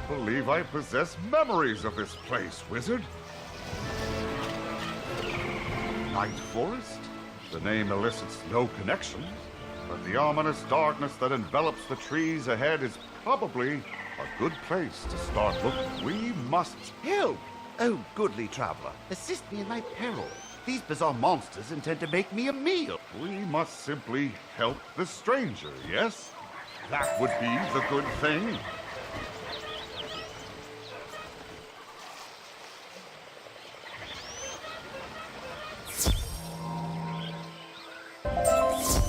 believe I possess memories of this place, wizard. Night Forest? The name elicits no connection, but the ominous darkness that envelops the trees ahead is probably a good place to start looking. We must Help! Oh, goodly traveler, assist me in my peril. These bizarre monsters intend to make me a meal. We must simply help the stranger, yes? That would be the good thing.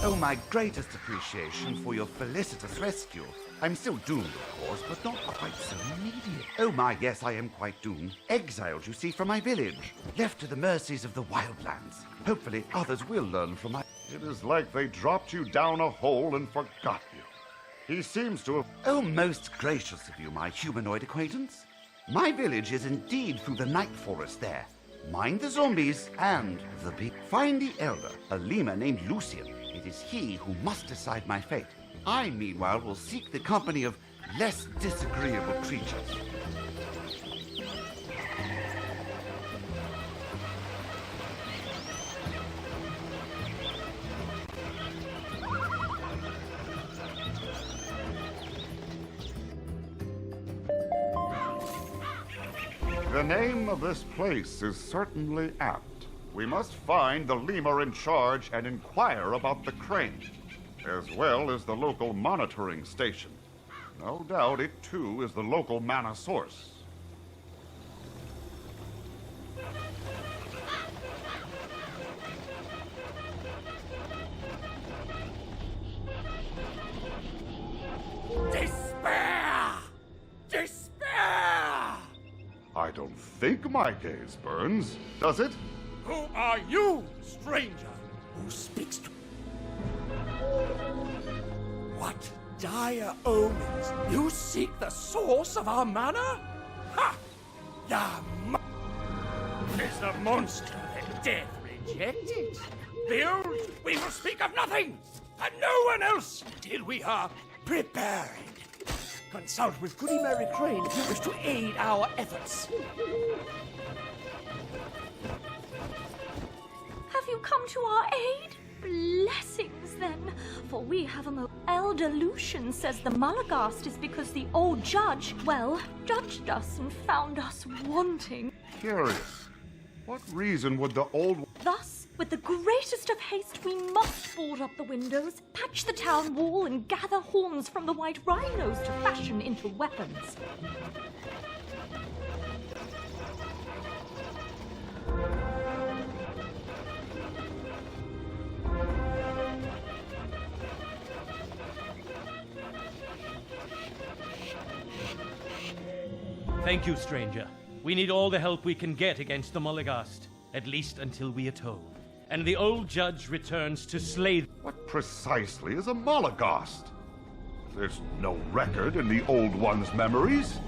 Oh, my greatest appreciation for your felicitous rescue. I'm still doomed, of course, but not quite so immediate. Oh my, yes, I am quite doomed. Exiled, you see, from my village. Left to the mercies of the wildlands. Hopefully others will learn from my... It is like they dropped you down a hole and forgot you. He seems to have... Oh, most gracious of you, my humanoid acquaintance. My village is indeed through the Night Forest there. Mind the zombies and the bee. Find the elder, a lemur named Lucian. It is he who must decide my fate. I, meanwhile, will seek the company of less disagreeable creatures. The name of this place is certainly apt. We must find the lemur in charge and inquire about the crane, as well as the local monitoring station. No doubt it, too, is the local mana source. Despair! Despair! I don't think my gaze burns, does it? Who are you, stranger, who speaks to... What dire omens? You seek the source of our mana? Ha! Is the monster that death rejected? Behold, we will speak of nothing, and no one else, till we are prepared. Consult with Goody Mary Crane if you wish to aid our efforts. Have you come to our aid? Blessings, then, for we have a Elder Lucian says the Malagast is because the old judge, well, judged us and found us wanting. Curious. What reason would the old... Thus, with the greatest of haste, we must board up the windows, patch the town wall, and gather horns from the white rhinos to fashion into weapons. Thank you, stranger. We need all the help we can get against the Malagast, at least until we atone. And the old judge returns to slay... What precisely is a Malagast? There's no record in the Old One's memories.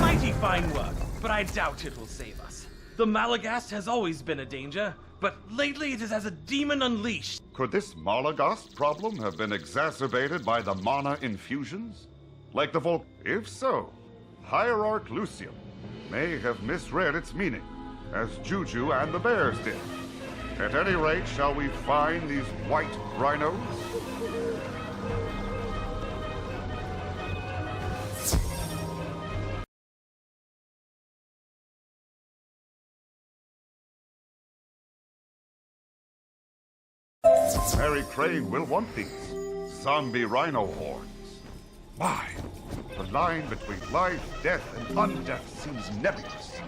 Mighty fine work, but I doubt it will save us. The Malagast has always been a danger, but lately it is as a demon unleashed. Could this Malagast problem have been exacerbated by the mana infusions? Like the If so, Hierarch Lucian may have misread its meaning, as Juju and the bears did. At any rate, shall we find these white rhinos? Mary Crane will want these zombie rhino horns. Why? The line between life, death, and undeath seems nebulous.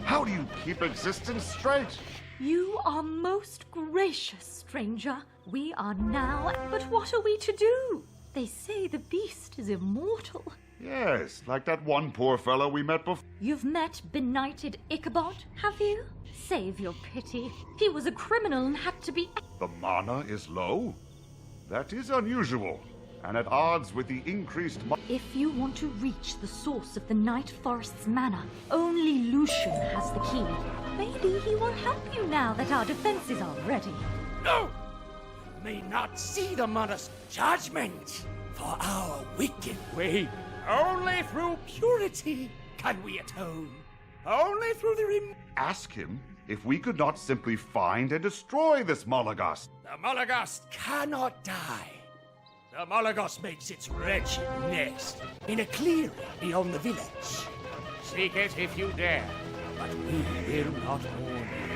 How do you keep existence straight? You are most gracious, stranger. We are now... But what are we to do? They say the beast is immortal. Yes, like that one poor fellow we met before. You've met benighted Ichabod, have you? Save your pity. He was a criminal and had to be... The mana is low? That is unusual. and at odds with the increased... If you want to reach the source of the Night Forest's mana, only Lucian has the key. Maybe he will help you now that our defenses are ready. No! You may not see the Monarch's judgment for our wicked way. Only through purity can we atone. Only through the Ask him if we could not simply find and destroy this Malagast. The Malagast cannot die. The Malagast makes its wretched nest in a clearing beyond the village. Seek it if you dare, but we will not warn you.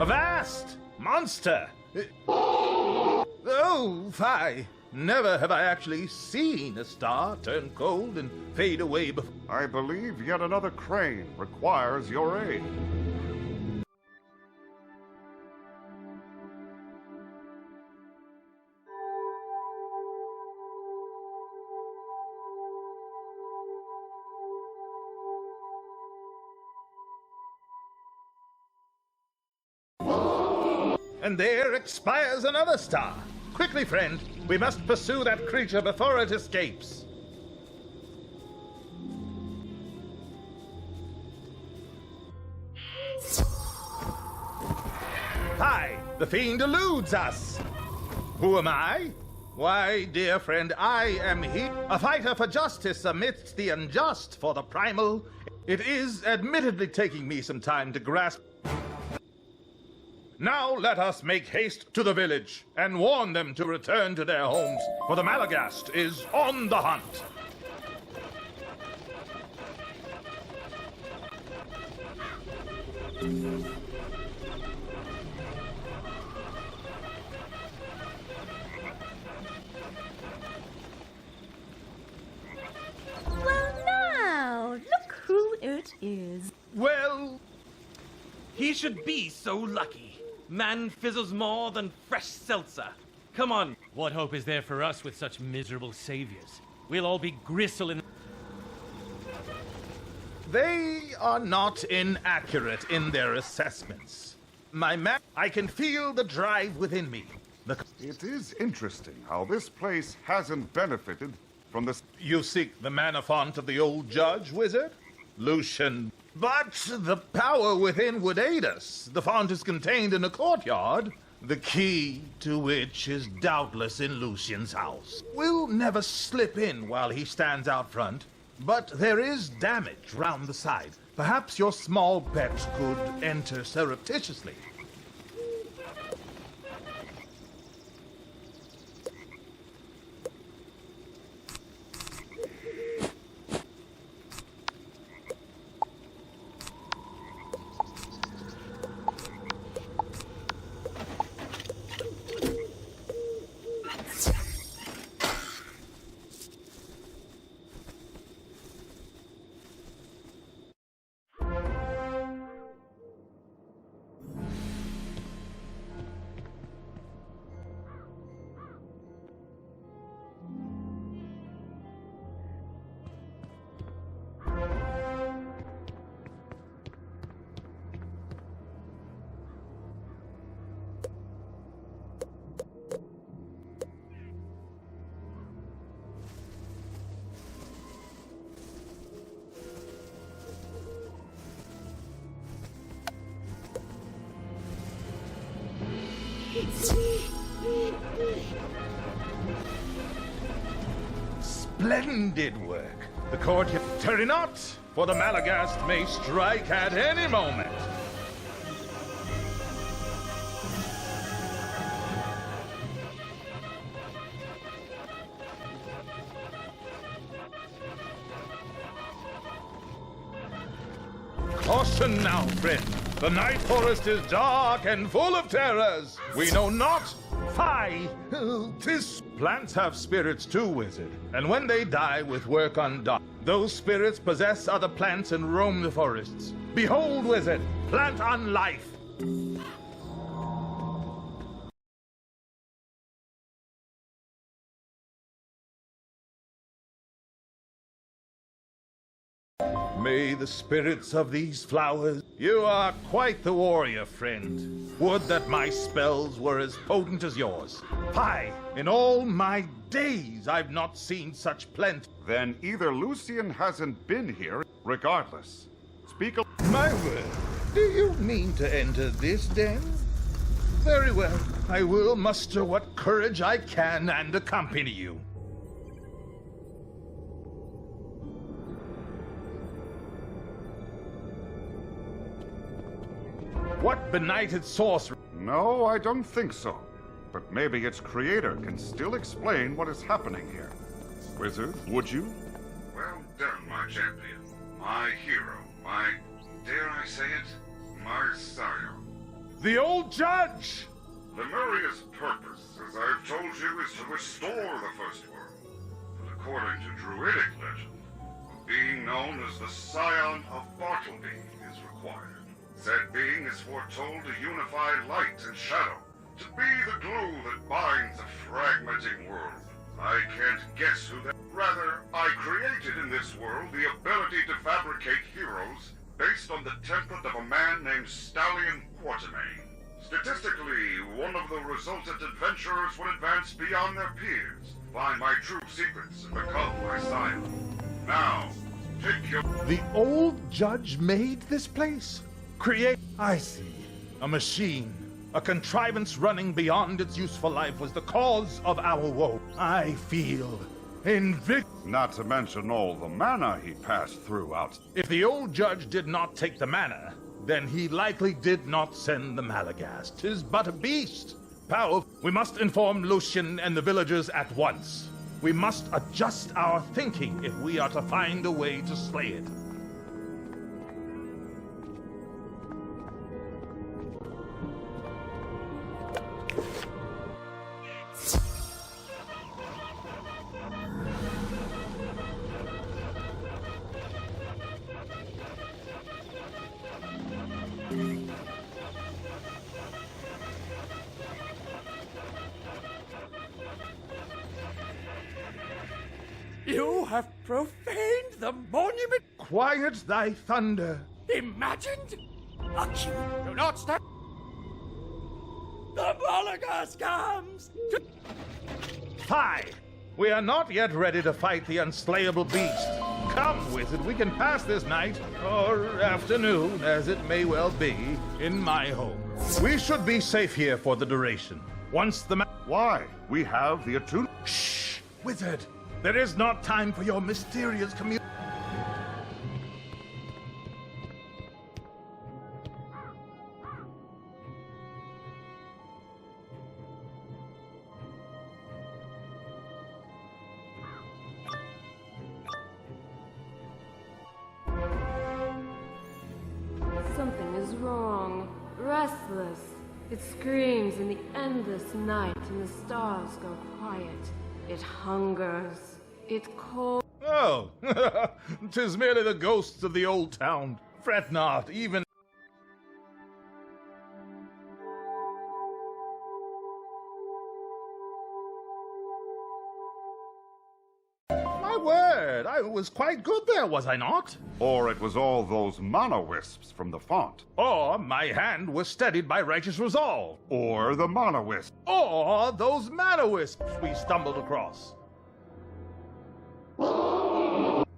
Avast! Monster! Oh, fie! Never have I actually seen a star turn cold and fade away before. I believe yet another crane requires your aid. and there expires another star. Quickly, friend, we must pursue that creature before it escapes. Hi, the fiend eludes us. Who am I? Why, dear friend, I am he, a fighter for justice amidst the unjust for the primal. It is admittedly taking me some time to grasp. Now let us make haste to the village and warn them to return to their homes, for the Malagast is on the hunt. Well, now, look who it is. Well, He should be so lucky. Man fizzles more than fresh seltzer. Come on. What hope is there for us with such miserable saviors? We'll all be gristle in... they are not inaccurate in their assessments. My man, I can feel the drive within me. It is interesting how this place hasn't benefited from this. You seek the mana font of the old judge, wizard? Lucian. But the power within would aid us. The font is contained in a courtyard, the key to which is doubtless in Lucian's house. We'll never slip in while he stands out front, but there is damage round the side. Perhaps your small bet could enter surreptitiously. Splendid work. The courtyard. Tarry not, for the Malagast may strike at any moment. Caution now, friend. The night forest is dark and full of terrors. We know not. Fie! This plants have spirits too, wizard. And when they die with work undone, those spirits possess other plants and roam the forests. Behold, wizard, plant on life. May the spirits of these flowers... You are quite the warrior, friend. Would that my spells were as potent as yours. Fie! In all my days, I've not seen such plenty. Then either Lucian hasn't been here. Regardless, speak a... My word, do you mean to enter this den? Very well, I will muster what courage I can and accompany you. What benighted sorcery? No, I don't think so. But maybe its creator can still explain what is happening here. Wizard, would you? Well done, my champion. My hero. My, dare I say it, my sire. The old judge! Lemuria's purpose, as I've told you, is to restore the First World. But according to Druidic legend, a being known as the Scion of Bartleby is required. Said being is foretold to unify light and shadow, to be the glue that binds a fragmenting world. I can't guess who that... Rather, I created in this world the ability to fabricate heroes based on the template of a man named Stallion Quartermain. Statistically, one of the resultant adventurers would advance beyond their peers, find my true secrets, and become my scion. Now, take your... The old judge made this place? I see. A machine. A contrivance running beyond its useful life was the cause of our woe. I feel Not to mention all the mana he passed through out. If the old judge did not take the mana, then he likely did not send the Malagast. 'Tis but a beast. We must inform Lucian and the villagers at once. We must adjust our thinking if we are to find a way to slay it. You have profaned the monument. Quiet thy thunder. Imagined? Accused. Do not stand. The Malagas comes. Fie! We are not yet ready to fight the unslayable beast. Come, wizard, we can pass this night, or afternoon, as it may well be, in my home. We should be safe here for the duration. Once the Why? We have the attunement. Shh! Wizard! There is not time for your mysterious Something is wrong. Restless. It screams in the endless night and the stars go quiet. It hungers. It calls. Oh, 'tis merely the ghosts of the old town. Fret not, even... My word, I was quite good there, was I not? Or it was all those mana wisps from the font. Or my hand was steadied by righteous resolve. Or the mana wisp. Or those mana wisps we stumbled across.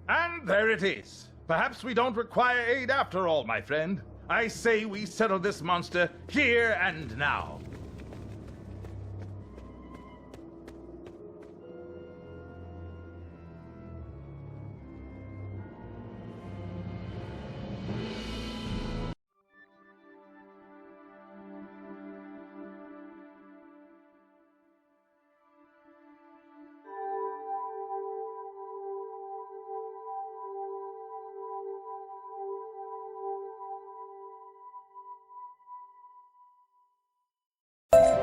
And there it is. Perhaps we don't require aid after all, my friend. I say we settle this monster here and now.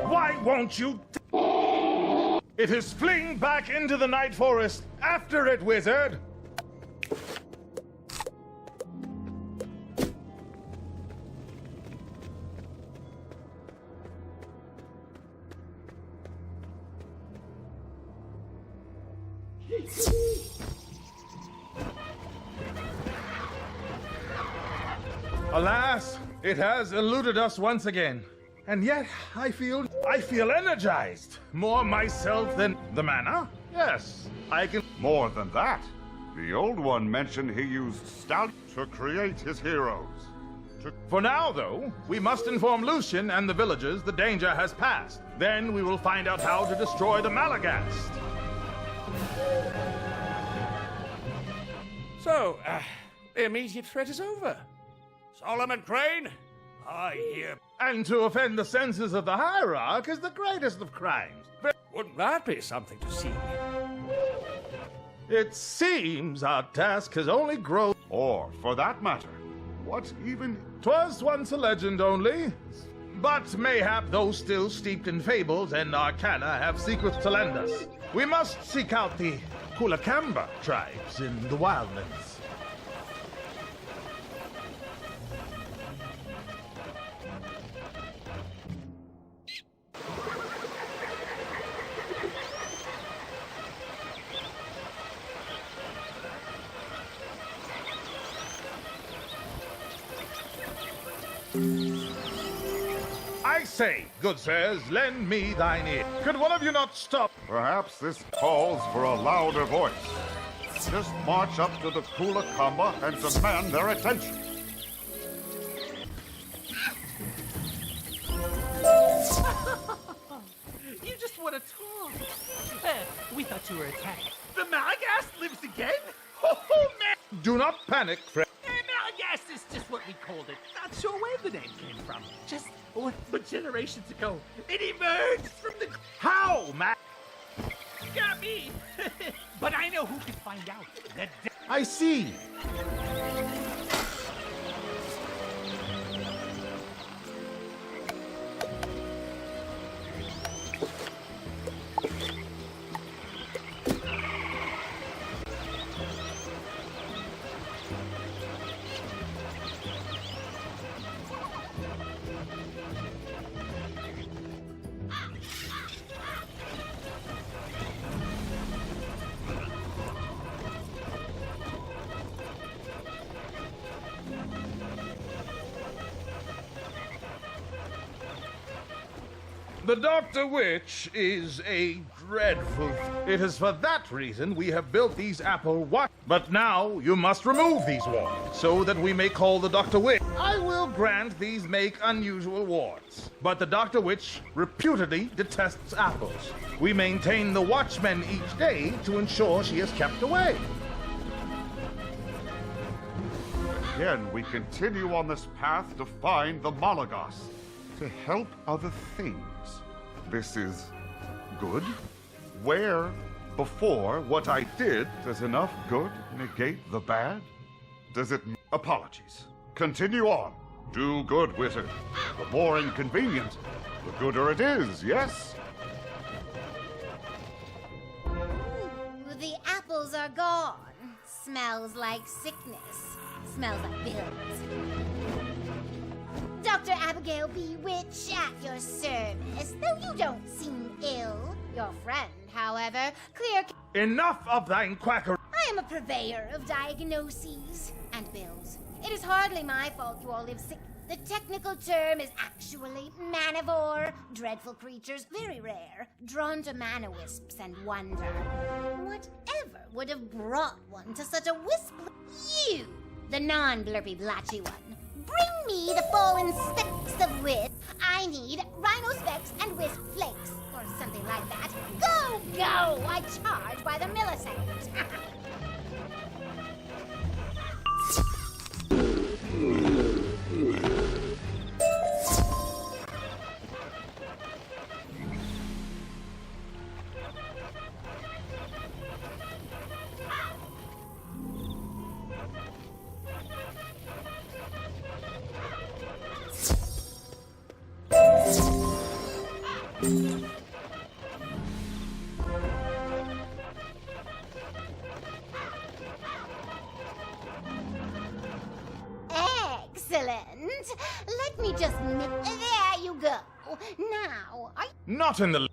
Why won't you? It is fling back into the night forest. After it, wizard! Alas, it has eluded us once again. And yet, I feel energized. More myself than the mana? Yes, I can... More than that. The old one mentioned he used stout to create his heroes. For now, though, we must inform Lucian and the villagers the danger has passed. Then we will find out how to destroy the Malagast. So, the immediate threat is over. Solomon Crane, I hear... And to offend the senses of the hierarch is the greatest of crimes. Wouldn't that be something to see? It seems our task has only grown. Or, for that matter, what even... 'Twas once a legend only, but mayhap those still steeped in fables and arcana have secrets to lend us. We must seek out the Kulakamba tribes in the wildlands. I say, good sirs, lend me thine ear. Could one of you not stop? Perhaps this calls for a louder voice. Just march up to the Kula Kamba and demand their attention. You just want to talk. We thought you were attacked. The Malagast lives again? Oh, man! Do not panic, friend. Malagast is just what we called it. Not sure where the name came from. Just but generations ago, it emerged from the... How, Matt? Got me! But I know who can find out. I see. The Dr. Witch is a dreadful... It is for that reason we have built these apple But now you must remove these wards, so that we may call the Dr. Witch. I will grant these make unusual wards, but the Dr. Witch reputedly detests apples. We maintain the watchmen each day to ensure she is kept away. Again, we continue on this path to find the Malagast, to help other things. This is good. Where, before, what I did, does enough good negate the bad? Does it... Apologies. Continue on. Do good, wizard. The more inconvenient, the gooder it is, yes? Ooh, the apples are gone. Smells like sickness. Smells like bills. Dr. Abigail B. Witch at your service, though you don't seem ill. Your friend, however, clear... Enough of thine quackery! I am a purveyor of diagnoses and bills. It is hardly my fault you all live sick. The technical term is actually manivore. Dreadful creatures, very rare, drawn to mana wisps and wonder. Whatever would have brought one to such a wisp? You, the non-blurpy blotchy one. Bring me the fallen specks of wisp. I need rhino specks and wisp flakes, or something like that. Go, go! I charge by the millisecond. Excellent. Let me just... There you go. Now, are you... Not in the...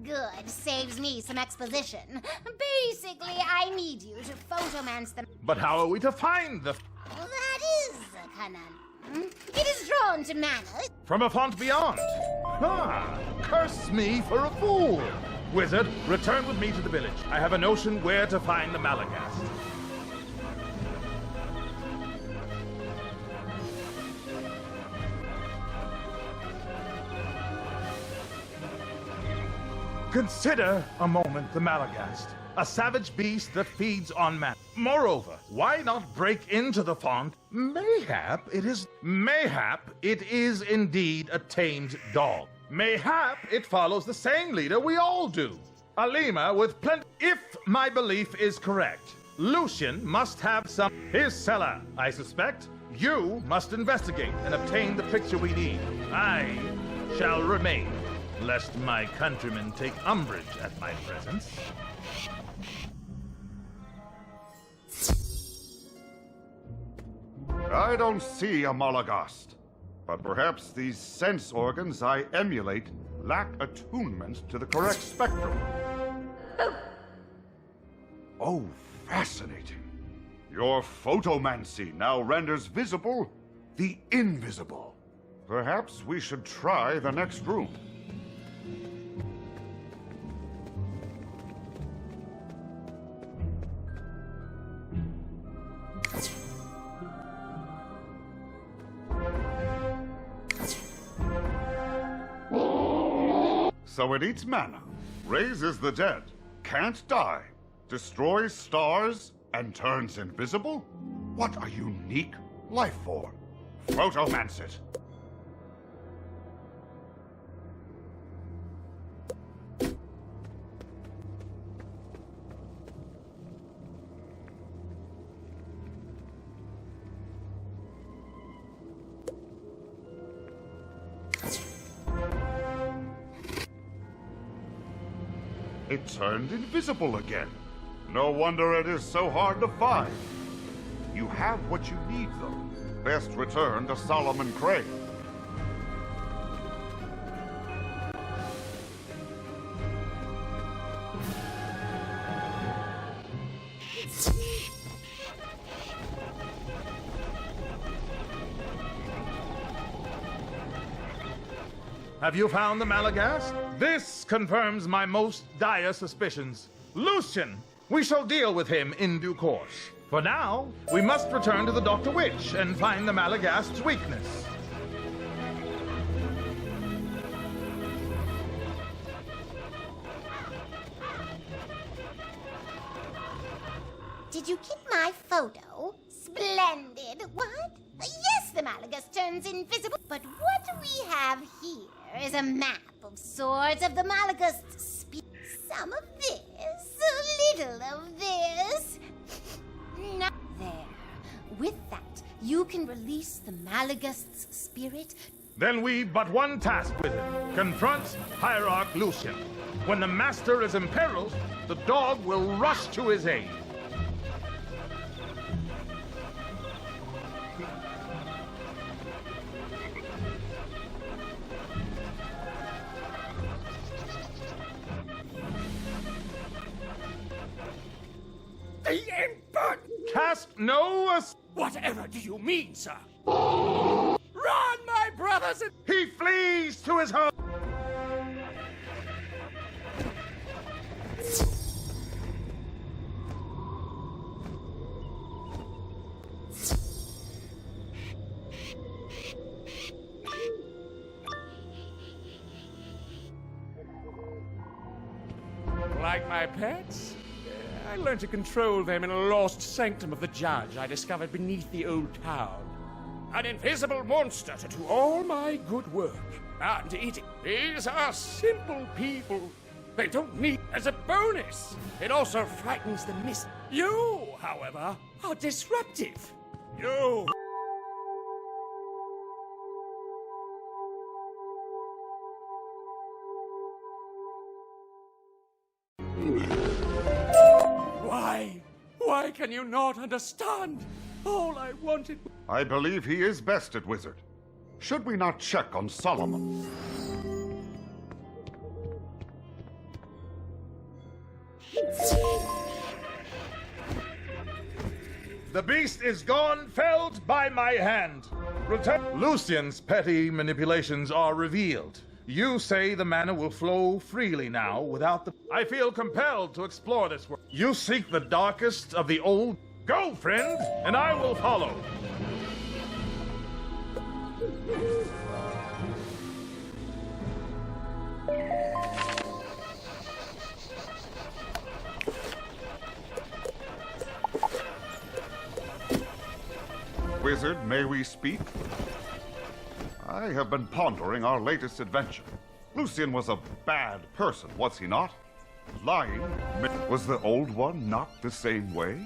Good. Saves me some exposition. Basically, I need you to photomance them. But how are we to find the... That is a conundrum. It is drawn to mana. From a font beyond. Ah, curse me for a fool. Wizard, return with me to the village. I have a notion where to find the Malagast. Consider a moment the Malagast, a savage beast that feeds on man. Moreover, why not break into the font? Mayhap it is indeed a tamed dog. Mayhap it follows the same leader we all do. A lemur with plenty... If my belief is correct, Lucian must have some... His cellar, I suspect. You must investigate and obtain the picture we need. I shall remain, lest my countrymen take umbrage at my presence. I don't see a Malagast, but perhaps these sense organs I emulate lack attunement to the correct spectrum. Oh, fascinating. Your photomancy now renders visible the invisible. Perhaps we should try the next room. So it eats mana, raises the dead, can't die, destroys stars, and turns invisible? What a unique life form. Photomance it. It turned invisible again. No wonder it is so hard to find. You have what you need, though. Best return to Solomon Crane. Have you found the Malagast? This confirms my most dire suspicions. Lucian! We shall deal with him in due course. For now, we must return to the Dr. Witch and find the Malagast's weakness. Did you keep my photo? Splendid. What? Yes, the Malagast turns invisible. But what we have here is a map of swords of the Malagast's some of this, a little of this. Now, there. With that, you can release the Malagast's spirit. Then we've but one task with it. Confront Hierarch Lucian. When the Master is imperiled, the dog will rush to his aid. The Emperor! Cast no... Whatever do you mean, sir? Run, my brothers! He flees to his home! Like my pets? I learned to control them in a lost sanctum of the Judge I discovered beneath the old town. An invisible monster to do all my good work. And eating. These are simple people. They don't need as a bonus. It also frightens the mist. You, however, are disruptive. You... Why can you not understand? All I wanted... I believe he is best at Wizard. Should we not check on Solomon? The beast is gone, felled by my hand. Lucian's petty manipulations are revealed. You say the mana will flow freely now without the... I feel compelled to explore this world. You seek the darkest of the old... Go, friend, and I will follow. Wizard, may we speak? I have been pondering our latest adventure. Lucian was a bad person, was he not? Lying. Was the old one not the same way?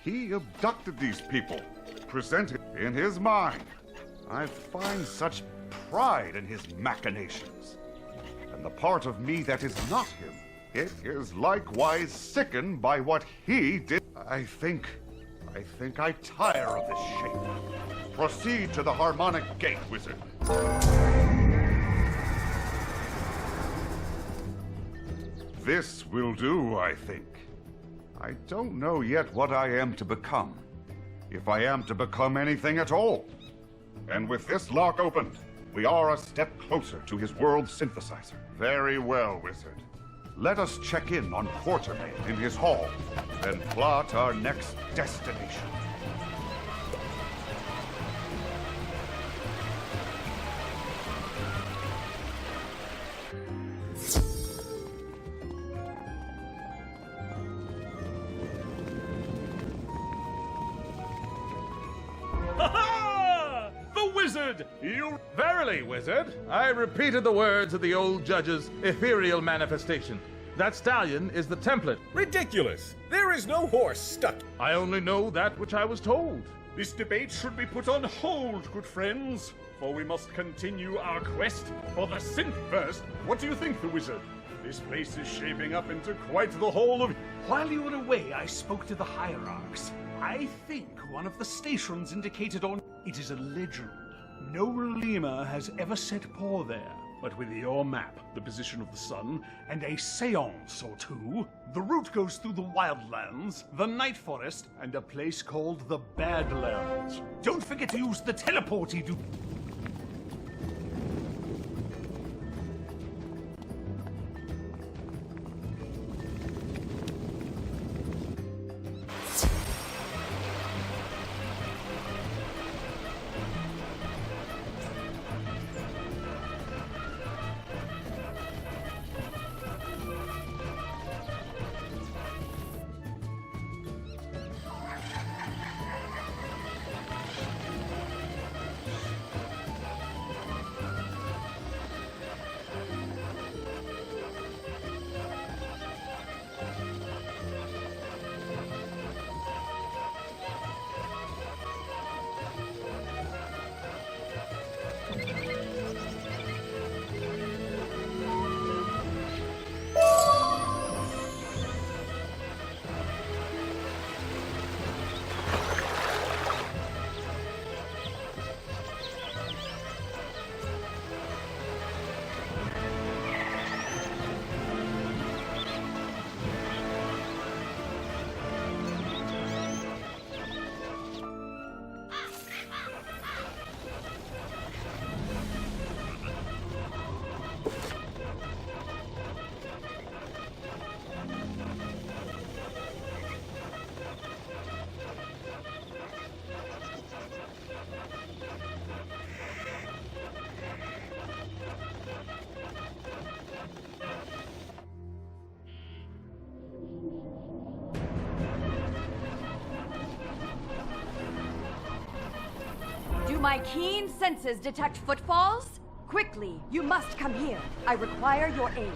He abducted these people, presented in his mind. I find such pride in his machinations. And the part of me that is not him, it is likewise sickened by what he did. I think I tire of this shape. Proceed to the Harmonic Gate, Wizard. This will do, I think. I don't know yet what I am to become. If I am to become anything at all. And with this lock opened, we are a step closer to his world synthesizer. Very well, Wizard. Let us check in on Quartermain in his hall, then plot our next destination. Wizard! You... Verily, Wizard, I repeated the words of the old judge's ethereal manifestation. That stallion is the template. Ridiculous! There is no horse stuck. I only know that which I was told. This debate should be put on hold, good friends, for we must continue our quest for the synth first. What do you think, the Wizard? This place is shaping up into quite the hall of... While you were away, I spoke to the hierarchs. I think one of the stations indicated on... It is a legend. No lemur has ever set paw there. But with your map, the position of the sun, and a seance or two, the route goes through the Wildlands, the Night Forest, and a place called the Badlands. Don't forget to use the teleporty to... Do my keen senses detect footfalls? Quickly, you must come here. I require your aid.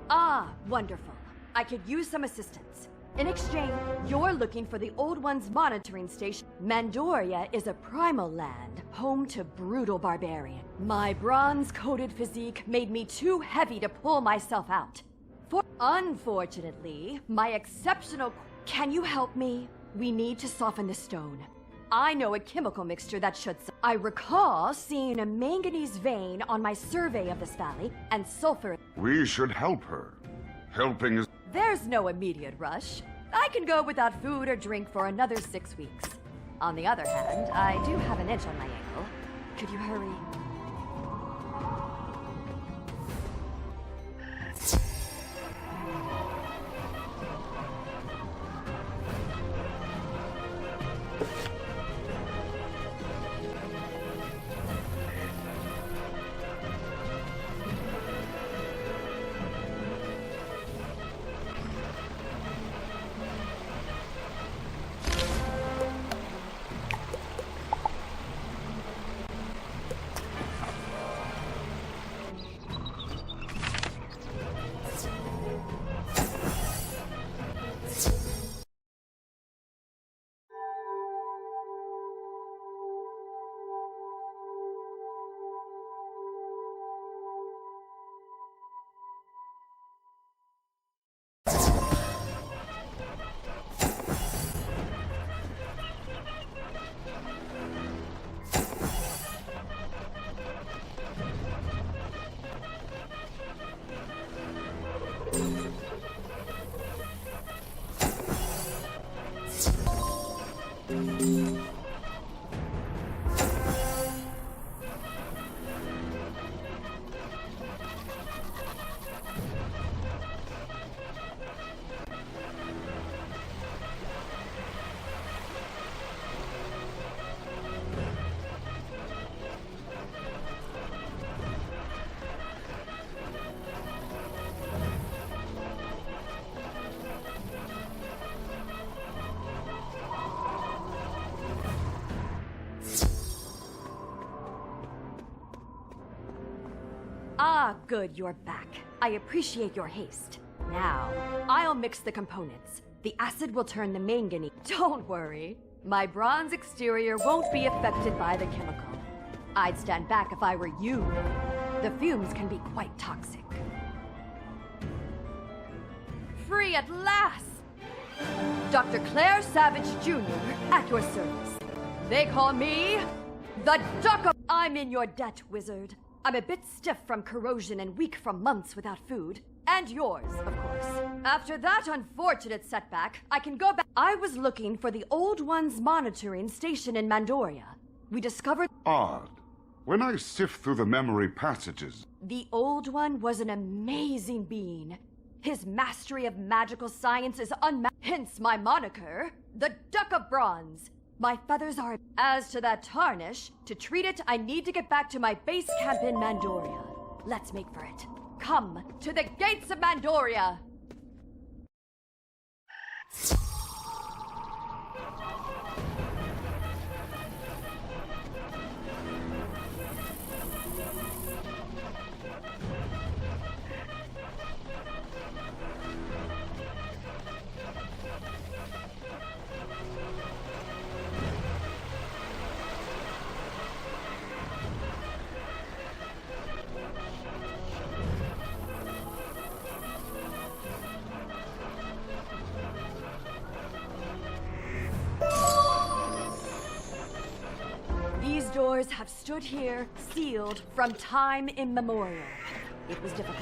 Ah, wonderful. I could use some assistance. In exchange, you're looking for the Old One's monitoring station. Mandoria is a primal land, home to brutal barbarian. My bronze-coated physique made me too heavy to pull myself out. Unfortunately, my exceptional... Can you help me? We need to soften the stone. I know a chemical mixture that should... I recall seeing a manganese vein on my survey of this valley, and sulfur... We should help her. Helping is... There's no immediate rush. I can go without food or drink for another 6 weeks. On the other hand, I do have an itch on my ankle. Could you hurry? Ah, good, you're back. I appreciate your haste. Now, I'll mix the components. The acid will turn the manganese. Don't worry. My bronze exterior won't be affected by the chemical. I'd stand back if I were you. The fumes can be quite toxic. Free at last! Dr. Claire Savage Jr. at your service. They call me the Duck of... I'm in your debt, wizard. I'm a bit stiff from corrosion and weak from months without food. And yours, of course. After that unfortunate setback, I can go back. I was looking for the Old One's monitoring station in Mandoria. We discovered... Odd. When I sift through the memory passages... The Old One was an amazing being. His mastery of magical science is unmatched. Hence my moniker, the Duck of Bronze. My feathers are... As to that tarnish, to treat it, I need to get back to my base camp in Mandoria. Let's make for it. Come to the gates of Mandoria! These doors have stood here, sealed, from time immemorial. It was difficult,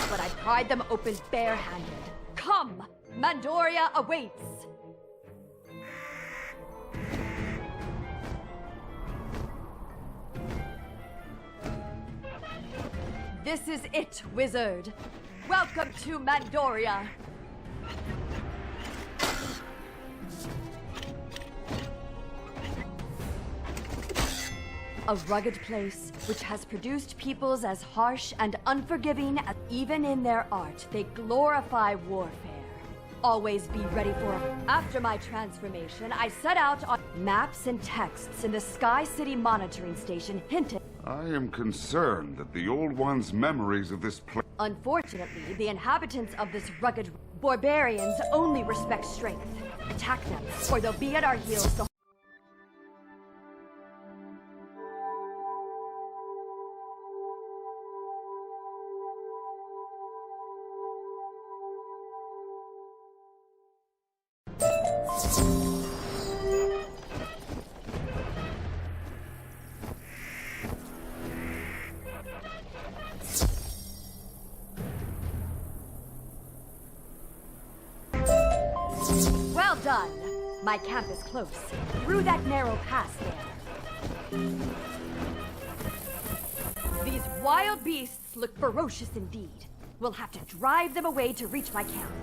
but I pried them open barehanded. Come! Mandoria awaits! This is it, wizard. Welcome to Mandoria. A rugged place which has produced peoples as harsh and unforgiving as even in their art, they glorify warfare. Always be ready for it. After my transformation, I set out on maps and texts in the Sky City monitoring station hinted. I am concerned that the Old One's memories of this place... Unfortunately, the inhabitants of this rugged barbarians only respect strength. Attack them, or they'll be at our heels the Well done! My camp is close. Through that narrow pass there. These wild beasts look ferocious indeed. We'll have to drive them away to reach my camp.